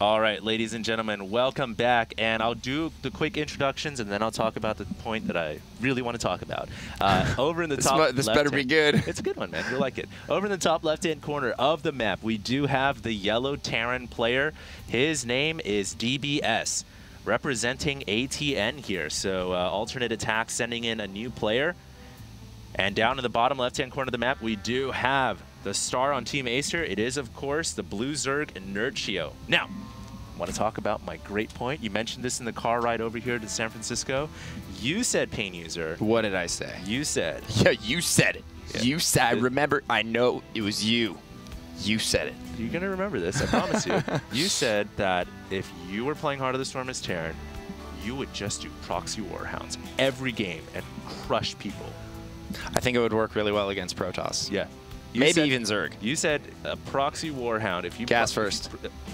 All right, ladies and gentlemen, welcome back. And I'll do the quick introductions, and then I'll talk about the point that I really want to talk about. Over in the top this better be good. It's a good one, man. You'll like it. Over in the top left-hand corner of the map, we do have the yellow Terran player. His name is DBS, representing ATN here. So alternate attack, sending in a new player. And down in the bottom left-hand corner of the map, we do have the star on Team Acer. It is, of course, the blue Zerg-Nerchio. Now, I want to talk about my great point. You mentioned this in the car ride over here to San Francisco. You said, Pain User. What did I say? You said. Yeah, you said it. Yeah. You said. I remember. I know it was you. You said it. You're going to remember this, I promise you. You said that if you were playing Heart of the Storm as Terran, you would just do proxy Warhounds every game and crush people. I think it would work really well against Protoss. Yeah. Maybe even Zerg. You said a proxy Warhound. If you gas first.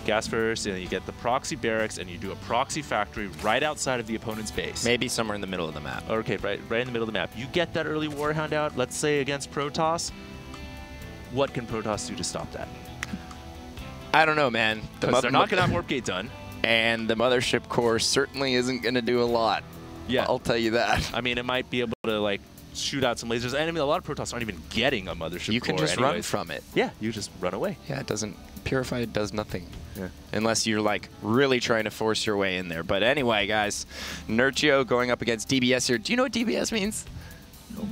Gas first, and you get the proxy barracks, and you do a proxy factory right outside of the opponent's base. Maybe somewhere in the middle of the map. Okay, right in the middle of the map. You get that early Warhound out, let's say against Protoss. What can Protoss do to stop that? I don't know, man. Because they're not going to have Warp Gate done. And the Mothership Core certainly isn't going to do a lot. Yeah. I'll tell you that. I mean, it might be able to, like, shoot out some lasers. And I mean, a lot of Protoss aren't even getting a Mothership Core. You can just run from it. Yeah, you just run away. Yeah, it doesn't. Purified does nothing. Yeah. Unless you're, like, really trying to force your way in there. But anyway, guys, Nerchio going up against DBS here. Do you know what DBS means? No.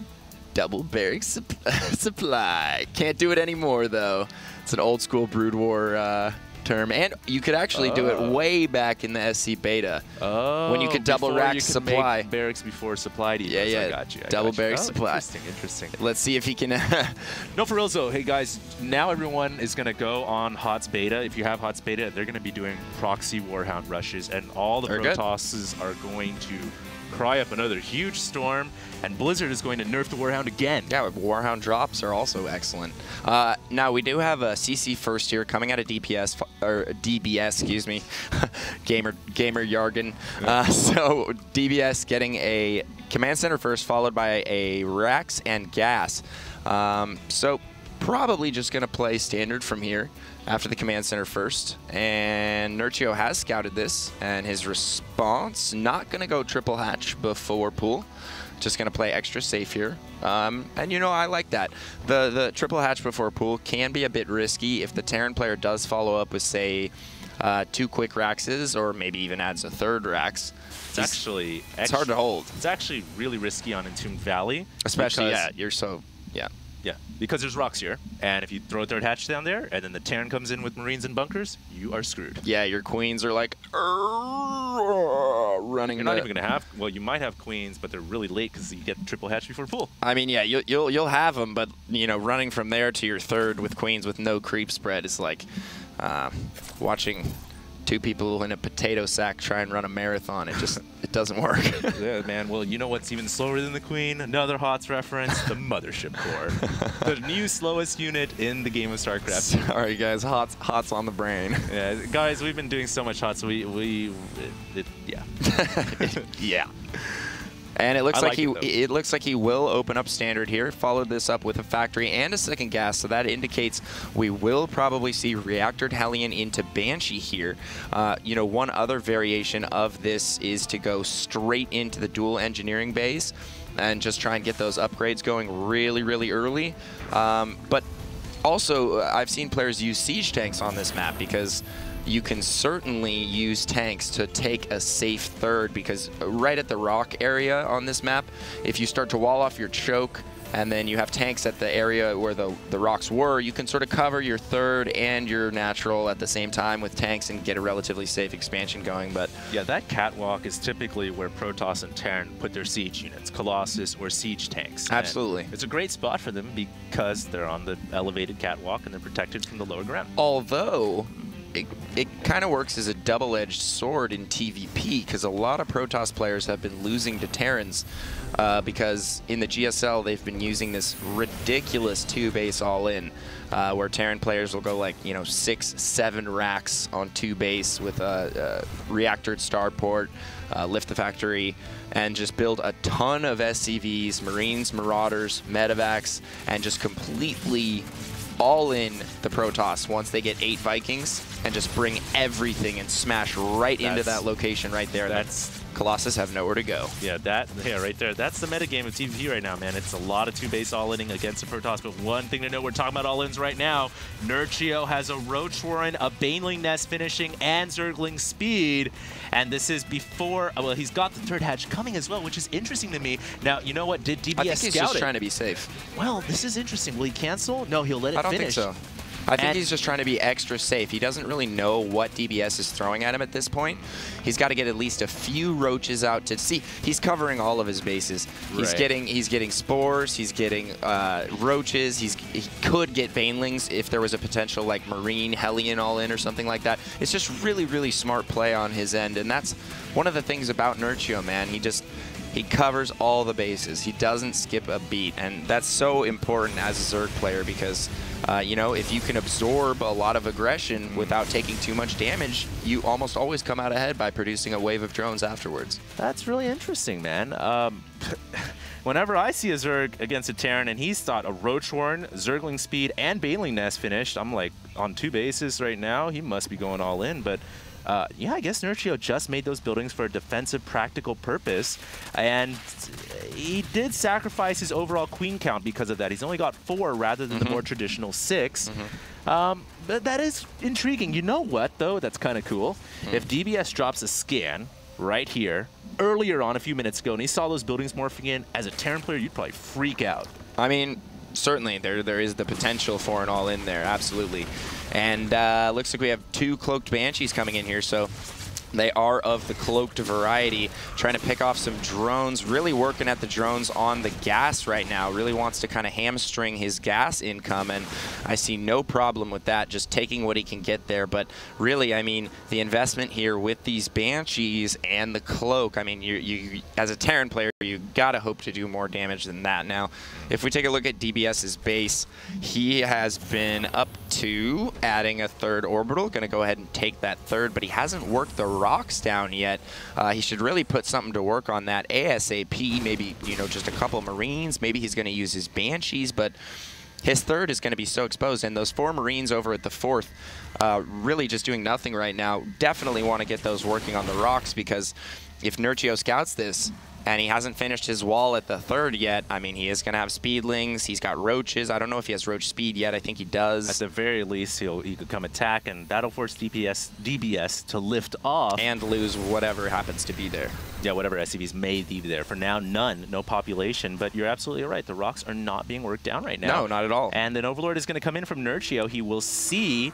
Double barrack supply. Can't do it anymore, though. It's an old school Brood War term, and you could actually do it way back in the SC beta when you could double rack supply. Make barracks before supply depots. Yeah, I got you. Double barrack supply. Interesting. Let's see if he can. No, for real though. Hey guys, now everyone is gonna go on HOTS beta. If you have HOTS beta, they're gonna be doing proxy Warhound rushes, and all the Protosses are going to cry up another huge storm, and Blizzard is going to nerf the Warhound again. Yeah, Warhound drops are also excellent. Now, we do have a CC first here coming out of DPS, or DBS, excuse me, gamer jargon. So DBS getting a command center first, followed by a Rax and Gas. So probably just going to play standard from here after the command center first. And Nerchio has scouted this, and his response, not going to go triple hatch before pool. Just going to play extra safe here. And, you know, I like that. The triple hatch before pool can be a bit risky if the Terran player does follow up with, say, 2 quick Raxes, or maybe even adds a 3rd Rax. It's hard to hold. It's actually really risky on Entombed Valley. Especially, yeah, you're so, yeah. Yeah, because there's rocks here, and if you throw a 3rd hatch down there, and then the Terran comes in with Marines and bunkers, you are screwed. Yeah, your Queens are like running. You're not even gonna have. Well, you might have Queens, but they're really late because you get triple hatch before pool. I mean, yeah, you'll have them, but you know, running from there to your 3rd with Queens with no creep spread is like watching 2 people in a potato sack try and run a marathon. It doesn't work. Yeah, man. Well, you know what's even slower than the Queen? Another HOTS reference, the Mothership Core. The new slowest unit in the game of StarCraft. Sorry, guys. HOTS on the brain. Yeah, guys, we've been doing so much HOTS, yeah. Yeah. And it looks like he will open up standard here. Followed this up with a factory and a 2nd gas, so that indicates we will probably see Reactored Hellion into Banshee here. You know, one other variation of this is to go straight into the dual engineering base and just try and get those upgrades going really, really early. But also, I've seen players use siege tanks on this map because you can certainly use tanks to take a safe 3rd, because right at the rock area on this map, if you start to wall off your choke and then you have tanks at the area where the rocks were, you can sort of cover your 3rd and your natural at the same time with tanks and get a relatively safe expansion going. But yeah, that catwalk is typically where Protoss and Terran put their siege units, Colossus or siege tanks. Absolutely. And it's a great spot for them because they're on the elevated catwalk and they're protected from the lower ground. Although it kind of works as a double-edged sword in TVP, because a lot of Protoss players have been losing to Terrans because in the GSL they've been using this ridiculous 2-base all-in where Terran players will go like, you know, 6, 7 racks on 2-base with a reactored starport, lift the factory, and just build a ton of SCVs, Marines, Marauders, Medevacs, and just completely all in the Protoss once they get 8 Vikings and just bring everything and smash right into that location right there. That's Colossus have nowhere to go. Yeah, right there. That's the metagame of TVP right now, man. It's a lot of 2-base all-inning against the Protoss, but one thing to know, we're talking about all-ins right now. Nerchio has a Roach Warren, a Baneling Nest finishing, and Zergling Speed, and this is before, well, he's got the third hatch coming as well, which is interesting to me. Now, you know what? Did DBS scout it? I think he's just trying to be safe. Well, this is interesting. Will he cancel? No, he'll let it finish. I don't think so. I think he's just trying to be extra safe. He doesn't really know what DBS is throwing at him at this point. He's got to get at least a few roaches out to see. He's covering all of his bases. He's getting spores. He's getting roaches. He could get banelings if there was a potential like Marine Hellion all in or something like that. It's just really, really smart play on his end, and that's one of the things about Nerchio, man. He covers all the bases. He doesn't skip a beat, and that's so important as a Zerg player because, you know, if you can absorb a lot of aggression without taking too much damage, you almost always come out ahead by producing a wave of drones afterwards. That's really interesting, man. Whenever I see a Zerg against a Terran and he's thought a Roach Warren, Zergling Speed, and Baneling Nest finished, I'm like, on 2 bases right now, he must be going all in, but yeah, I guess Nerchio just made those buildings for a defensive, practical purpose, and he did sacrifice his overall queen count because of that. He's only got 4 rather than the more traditional 6. But that is intriguing. You know what, though? That's kind of cool. If DBS drops a scan right here, earlier on, a few minutes ago, and he saw those buildings morphing in, as a Terran player, you'd probably freak out. I mean, certainly, there is the potential for an all-in there, absolutely. And looks like we have 2 Cloaked Banshees coming in here, so they are of the cloaked variety, trying to pick off some drones, really working at the drones on the gas right now, really wants to kind of hamstring his gas income, and I see no problem with that, just taking what he can get there. But really, I mean, the investment here with these Banshees and the Cloak, I mean, you as a Terran player, you gotta hope to do more damage than that. Now, if we take a look at DBS's base, he has been up to adding a 3rd orbital, gonna go ahead and take that 3rd, but he hasn't worked the rocks down yet. He should really put something to work on that ASAP, maybe, you know, just a couple Marines, maybe he's gonna use his Banshees, but his 3rd is going to be so exposed, and those 4 Marines over at the 4th really just doing nothing right now. Definitely want to get those working on the rocks, because if Nerchio scouts this and he hasn't finished his wall at the 3rd yet, I mean, he is going to have speedlings. He's got roaches. I don't know if he has roach speed yet. I think he does. At the very least, he could come attack, and that'll force DBS to lift off. And lose whatever happens to be there. Yeah, whatever SCVs may be there. For now, none. No population. But you're absolutely right. The rocks are not being worked down right now. No, not at all. And an Overlord is going to come in from Nerchio. He will see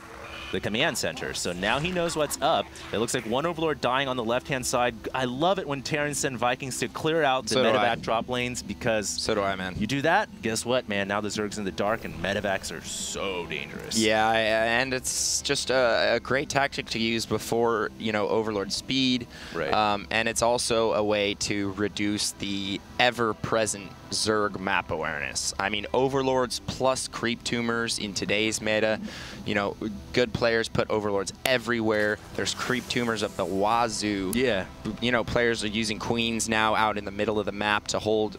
the command center. So now he knows what's up. It looks like 1 Overlord dying on the left-hand side. I love it when Terrans send Vikings to clear out the medevac drop lanes, because so do I, man. You do that, guess what, man? Now the Zerg's in the dark, and medevacs are so dangerous. Yeah, and it's just a great tactic to use before, you know, Overlord speed. Right. And it's also a way to reduce the ever-present Zerg map awareness. I mean, Overlords plus creep tumors in today's meta, you know, good players put Overlords everywhere. There's creep tumors up the wazoo. Yeah. You know, players are using Queens now out in the middle of the map to hold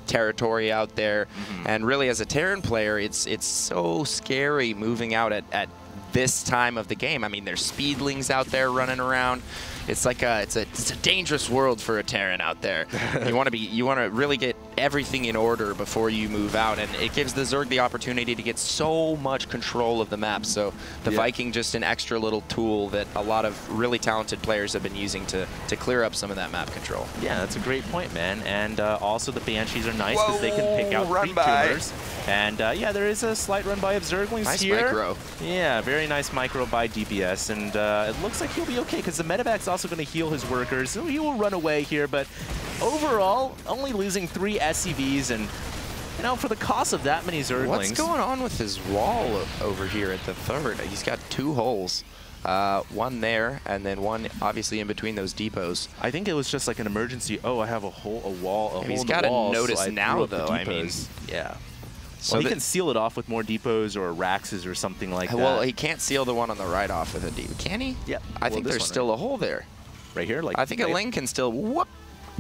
territory out there. And really, as a Terran player, it's so scary moving out at this time of the game. I mean, there's speedlings out there running around. It's like it's a dangerous world for a Terran out there. You want to really get everything in order before you move out, and it gives the Zerg the opportunity to get so much control of the map. So the Viking, just an extra little tool that a lot of really talented players have been using to clear up some of that map control. Yeah, that's a great point, man. And also the Banshees are nice because they can pick out creep tumors. And yeah, there is a slight run by of Zerglings here. Nice micro. Yeah, very nice micro by DBS, and it looks like he'll be okay because the medevac's also going to heal his workers, so he will run away here. But overall, only losing 3 SCVs, and you know, for the cost of that many Zerglings. What's going on with his wall over here at the 3rd? He's got 2 holes. One there, and then one obviously in between those depots. I think it was just like an emergency. Oh, I have a hole in the wall. He's got to notice so now, though. I mean, yeah. So well, he can seal it off with more depots or Raxes or something like that. Well, he can't seal the one on the right off with a depot, can he? Yeah. I think there's still a hole there. Right here? Like I think a lane can still whoop.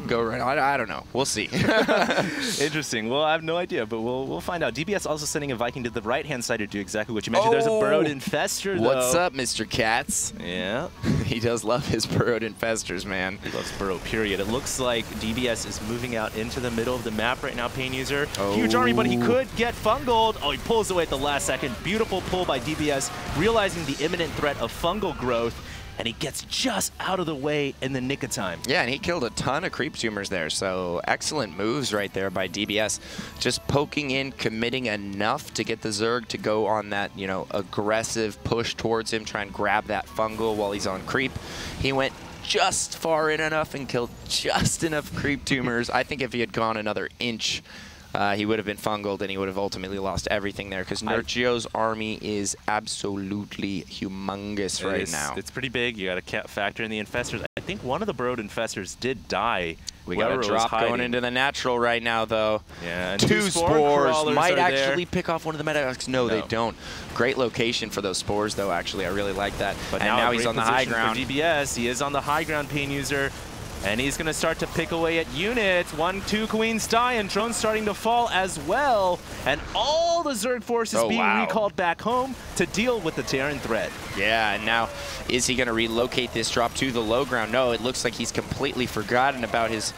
go right on. I don't know. We'll see. Interesting. Well, I have no idea, but we'll find out. DBS also sending a Viking to the right-hand side to do exactly what you mentioned. There's a burrowed infester, though. What's up, Mr. Cats? Yeah. He does love his burrowed infestors, man. He loves burrow, period. It looks like DBS is moving out into the middle of the map right now, Pain User. Huge army, but he could get fungled. Oh, he pulls away at the last second. Beautiful pull by DBS, realizing the imminent threat of fungal growth. And he gets just out of the way in the nick of time. Yeah, and he killed a ton of creep tumors there, so excellent moves right there by DBS. Just poking in, committing enough to get the Zerg to go on that, you know, aggressive push towards him, try and grab that fungal while he's on creep. He went just far in enough and killed just enough creep tumors. I think if he had gone another inch, he would have been fungled, and he would have ultimately lost everything there, because Nerchio's army is absolutely humongous right now. It's pretty big. You got to factor in the infestors. I think one of the burrowed infestors did die. We got a drop going into the natural right now, though. Yeah, and two spores might actually pick off one of the Medevacs. No, they don't. Great location for those spores, though, actually. I really like that. But and now he's on the high ground. For DBS, he is on the high ground, Pain User. And he's going to start to pick away at units. 1-2 queens die, and drones starting to fall as well. And all the Zerg forces being recalled back home to deal with the Terran threat. Yeah, and now is he going to relocate this drop to the low ground? No, it looks like he's completely forgotten about his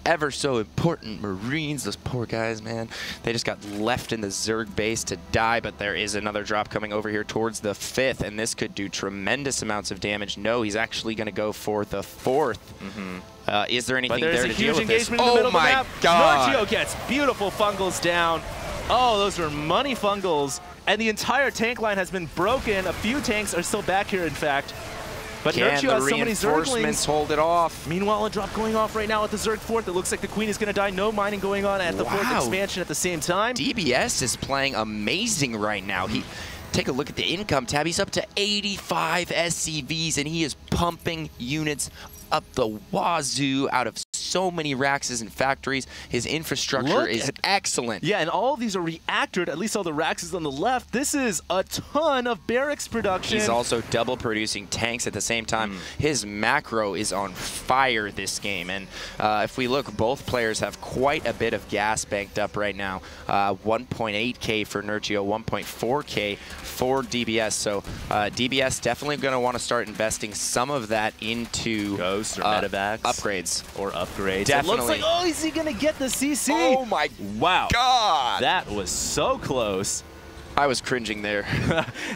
ever so important Marines. Those poor guys, man. They just got left in the Zerg base to die, but there is another drop coming over here towards the 5th, and this could do tremendous amounts of damage. No, he's actually going to go for the 4th. Is there anything there to deal with this? Oh my God! Nerchio gets beautiful fungals down. Oh, those were money fungals. And the entire tank line has been broken. A few tanks are still back here, in fact. But Nerchio has so many Zerglings. Hold it off. Meanwhile, a drop going off right now at the Zerg 4th. It looks like the Queen is going to die. No mining going on at the 4th expansion at the same time. DBS is playing amazing right now. Take a look at the income tab. He's up to 85 SCVs, and he is pumping units up the wazoo out of so many Raxes and factories. His infrastructure is excellent. Yeah, and all of these are reactored, at least all the Raxes on the left. This is a ton of barracks production. He's also double producing tanks at the same time. His macro is on fire this game. And if we look, both players have quite a bit of gas banked up right now. 1.8K for Nerchio, 1.4K for DBS. So DBS definitely going to want to start investing some of that into Ghosts or medevacs. Upgrades. Or upgrades. Definitely. It looks like, oh, is he going to get the CC? Oh my God. That was so close. I was cringing there.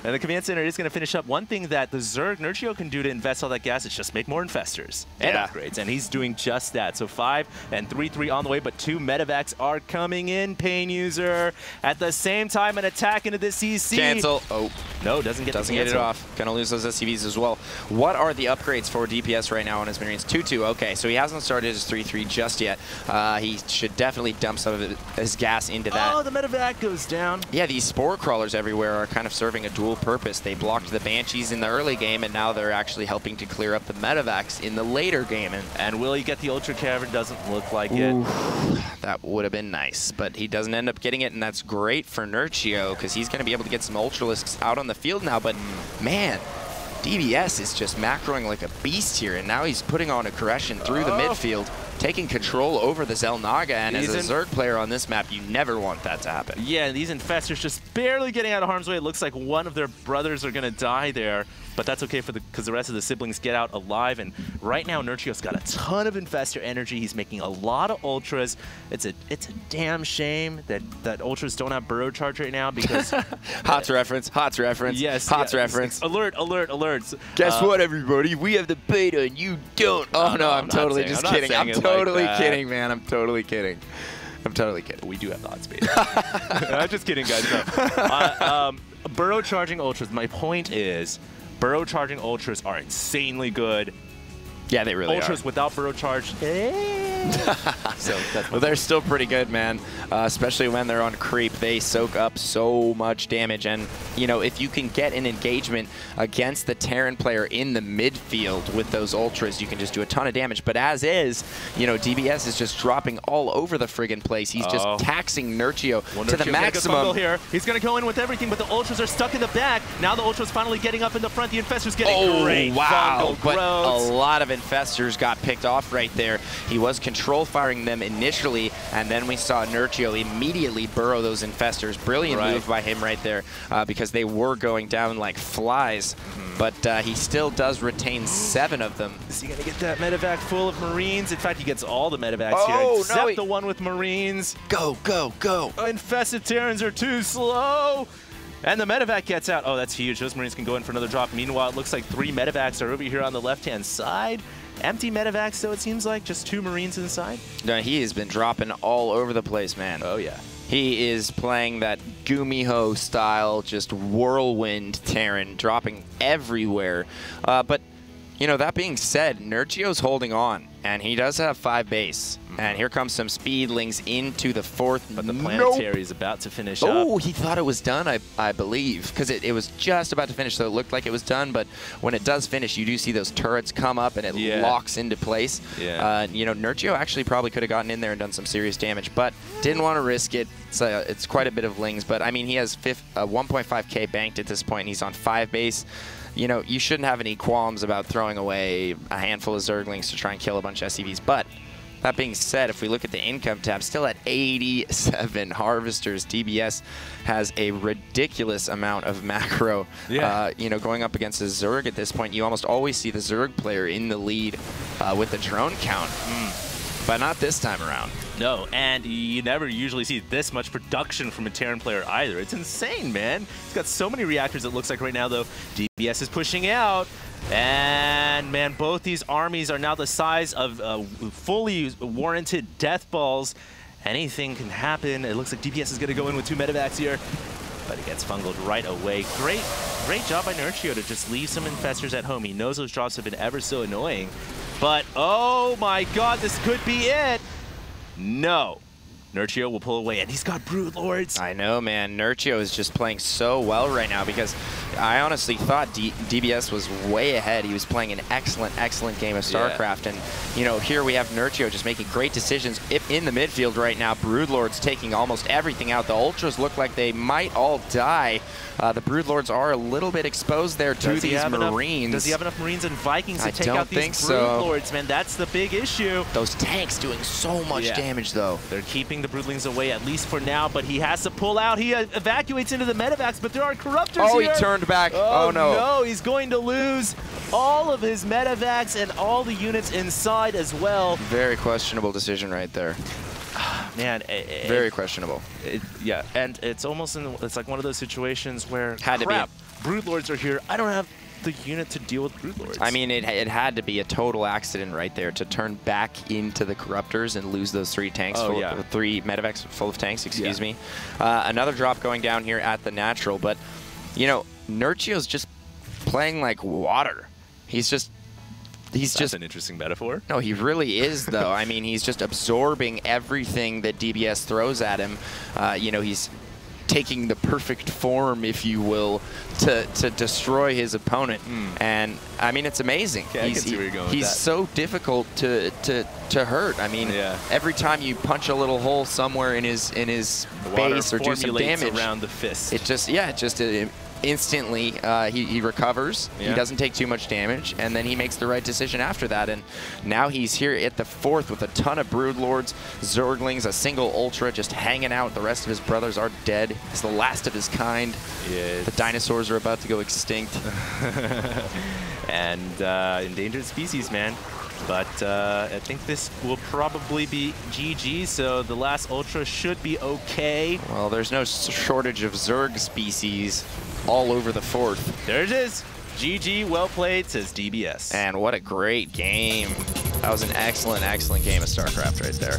And the command center is going to finish up. One thing that the Zerg Nerchio can do to invest all that gas is just make more infestors and upgrades, and he's doing just that. So 5 and 3-3 on the way, but 2 medevacs are coming in, Pain User. At the same time, an attack into the CC. Cancel. Oh. No, doesn't get it off. Gonna lose those SCVs as well. What are the upgrades for DPS right now on his Marines? 2-2. Okay, so he hasn't started his 3-3 just yet. He should definitely dump some of his gas into that. Oh, the medevac goes down. Yeah, these spore crawlers everywhere are kind of serving a dual purpose. They blocked the Banshees in the early game, and now they're actually helping to clear up the medevacs in the later game. And will he get the Ultra Cavern? Doesn't look like it. That would have been nice, but he doesn't end up getting it, and that's great for Nerchio because he's going to be able to get some Ultralisks out on the field now. But man, DBS is just macroing like a beast here, and now he's putting on aggression through the midfield, taking control over the Xel'Naga, and as a Zerg player on this map, you never want that to happen. Yeah, and these infestors just barely getting out of harm's way. It looks like one of their brothers are going to die there, but that's okay for because the rest of the siblings get out alive. And right now, Nerchio's got a ton of infestor energy. He's making a lot of ultras. It's a damn shame that ultras don't have burrow charge right now because Hots reference. Yes, Hots reference. Alert! Guess what, everybody? We have the beta and you don't. Oh no, I'm totally just kidding. I'm totally kidding, man. I'm totally kidding. We do have the hot space. I'm just kidding, guys. No. Burrow charging ultras. My point is, burrow charging ultras are insanely good. Yeah, they really Ultras are. Without burrow charge. So well, they're still pretty good, man. Especially when they're on creep, they soak up so much damage. And you know, if you can get an engagement against the Terran player in the midfield with those ultras, you can just do a ton of damage. But as is, you know, DBS is just dropping all over the friggin' place. He's just taxing Nerchio to the maximum. Here. He's gonna go in with everything, but the ultras are stuck in the back. Now the ultras finally getting up in the front. The infestor's getting great. Wow! But a lot of infestors got picked off right there. He was control firing them initially, and then we saw Nerchio immediately burrow those infestors. Brilliant move by him right there, because they were going down like flies. But he still does retain 7 of them. Is he going to get that medevac full of Marines? In fact, he gets all the medevacs here, except the one with Marines. Go, go, go. Infested Terrans are too slow. And the medevac gets out. Oh, that's huge. Those Marines can go in for another drop. Meanwhile, it looks like 3 medevacs are over here on the left-hand side. Empty medevacs, though, it seems like. Just 2 Marines inside. No, he has been dropping all over the place, man. Oh, yeah. He is playing that Gumiho style, just whirlwind Terran, dropping everywhere. But, you know, that being said, Nerchio's holding on, and he does have 5 base. And here comes some speedlings into the 4th. But the planetary is about to finish up. Oh, he thought it was done, I believe, because it was just about to finish, so it looked like it was done. But when it does finish, you do see those turrets come up, and it locks into place. You know, Nerchio actually probably could have gotten in there and done some serious damage, but didn't want to risk it. It's quite a bit of lings, but I mean, he has 1.5k banked at this point, and he's on 5 base. You know, you shouldn't have any qualms about throwing away a handful of Zerglings to try and kill a bunch of SCVs, but that being said, if we look at the income tab, still at 87 harvesters. DBS has a ridiculous amount of macro. You know, going up against a Zerg at this point, you almost always see the Zerg player in the lead with the drone count. But not this time around. No, and you never usually see this much production from a Terran player either. It's insane, man. He's got so many reactors, it looks like right now, though. DBS is pushing out. And, man, both these armies are now the size of fully warranted death balls. Anything can happen. It looks like DBS is going to go in with 2 medevacs here. But it gets fungled right away. Great job by Nerchio to just leave some infestors at home. He knows those drops have been ever so annoying. But, oh my god, this could be it. No. Nerchio will pull away, and he's got Broodlords. I know, man. Nerchio is just playing so well right now, because I honestly thought DBS was way ahead. He was playing an excellent game of StarCraft, and, you know, here we have Nerchio just making great decisions in the midfield right now. Broodlords taking almost everything out. The Ultras look like they might all die. The Broodlords are a little bit exposed there to these Marines. Does he have enough Marines and Vikings to take out these Broodlords, man? That's the big issue. Those tanks doing so much damage, though. They're keeping the Broodlings away, at least for now, but he has to pull out. He evacuates into the medevacs, but there are Corruptors here. He turned back. Oh, no. He's going to lose all of his medevacs and all the units inside as well. Very questionable decision right there. Man, very questionable. Yeah, and it's almost it's like one of those situations where had to be. Broodlords are here. I don't have the unit to deal with Broodlords. I mean, it had to be a total accident right there to turn back into the Corruptors and lose those 3 tanks, 3 medevacs full of tanks, excuse me. Another drop going down here at the natural, but, you know, Nerchio's just playing like water. That's an interesting metaphor. No, he really is, though. I mean, he's just absorbing everything that DBS throws at him. You know, he's taking the perfect form, if you will, to destroy his opponent. And I mean, it's amazing. He's so difficult to hurt. I mean, every time you punch a little hole somewhere in his base or do some damage around the fist, it just instantly he recovers. He doesn't take too much damage, and then he makes the right decision after that. And now he's here at the 4th with a ton of Broodlords, Zerglings, a single Ultra just hanging out. The rest of his brothers are dead. He's the last of his kind. The dinosaurs are about to go extinct. And endangered species, man. But I think this will probably be GG, so the last Ultra should be okay. Well, there's no shortage of Zerg species all over the 4th. There it is. GG, well played, says DBS. And what a great game. That was an excellent game of StarCraft right there.